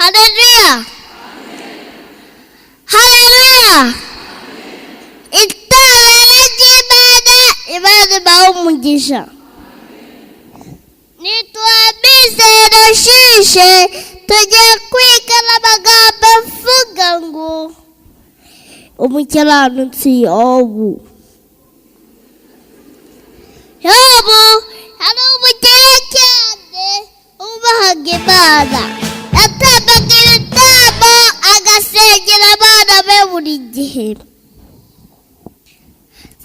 Haleluya, haleluya. Itorero ry'Imana, Imana ibahe umugisha. Nitwamizero shishe tugiye kwigana amagambo avuga ngo umukiranutsi Yobu. Yobu yari umukene cyane wubahaga Imana, yatambaga ibitambo agasengera abana be buri gihe.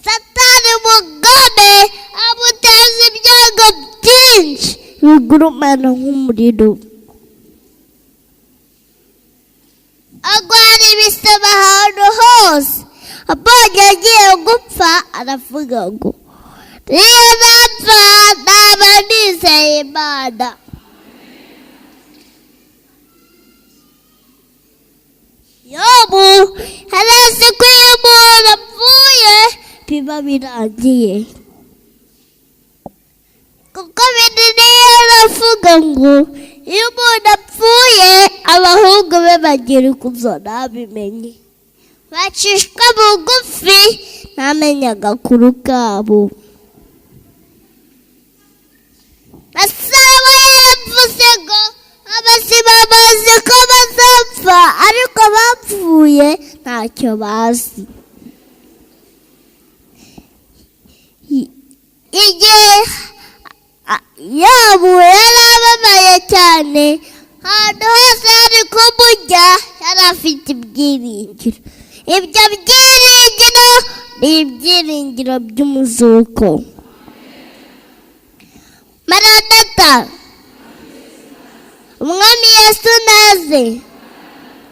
Satani umugome amuteza ibyago byinshi bigurumana nk'umuriro, agwara ibisebe ahantu hose. Abonye agiye gupfa aravuga ngo niyo napfa naba nizeye Imana. Yobu arazi ko iyo umuntu apfuye biba birangiye, kuko Bibiliya iravuga ngo iyo umuntu apfuye abahungu be bagira ikuzo ntabimenye, bacishwa bugufi ntamenye agakuru kabo. Salomo yaravuze ngo abazima bazi ko bazapfa, ariko abapfuye ntacyo bazi. Igihe Yobu yari ababaye cyane, ahantu hose hari kumurya yari afite ibyiringiro. Ibyo byiringiro ni ibyiringiro by'umuzuko. Maranatha, umwami Yesu naze.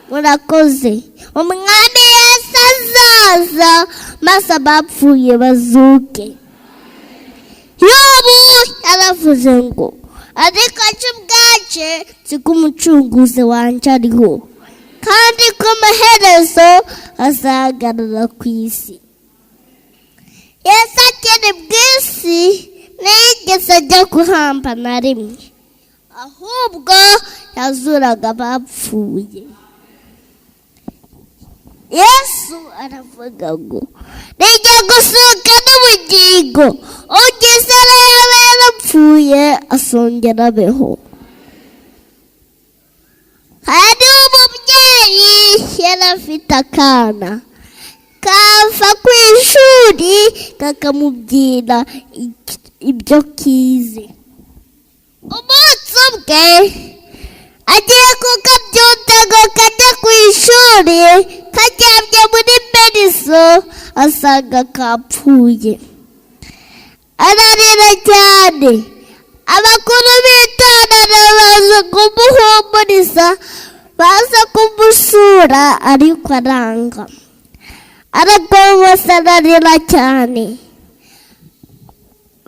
Murakoze. Umwami Yesu azaza maze abapfuye bazuke. Yobu yaravuze ngo ariko aje ubwaje nzi ko umucunguzi wanjye ariho, kandi ko amaherezo azahagarara ku isi. Yesu akiri mu isi ntiyigeze ajya guhamba na rimwe, ahubwo yazuraga abapfuye. Yesu aravuga ngo nijya gusuka n'ubugingo, ugize yaba yarapfuye asongera abeho. Hari umubyeyi yari afite akana kava ku ishuri kakamubwira ibyo kize. Umunsi umwe agiye kukabyuta ngo kajya ku ishuri, karyamye muri meriso asanga kapfuye. Ararira cyane, abakuru b'itorero baza kumuhumuriza, baza kumusura ariko aranga. Aragombosa ararira cyane,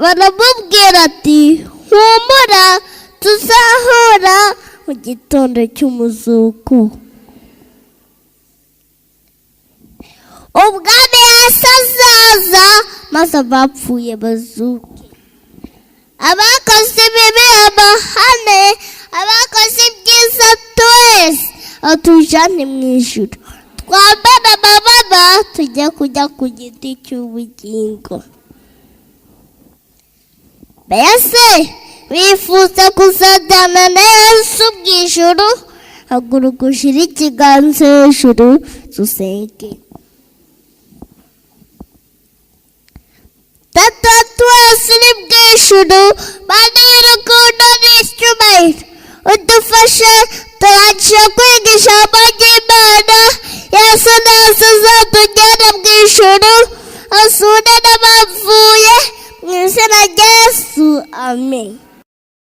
baramubwira ati humura tuzahura mu gitondo cy'umuzuko. Ubwami Yesu azaza maze abapfuye bazuke. Abakoze ibibi amahane, abakoze ibyiza twese atujane mu ijuru, twambara amababa tujya ku giti cy'ubugingo. Mbese wifuza kuzajyana na Yesu mu ijuru? Haguruka ushyire ikiganza hejuru dusenge. Data twese uri mu ijuru, Mana y'urukundo n'icyubahiro, udufashe turangije kwiga ijambo ry'Imana. Yesu neza azatugera mu ijuru, asure n'abapfuye mu izina rya Yesu, amen.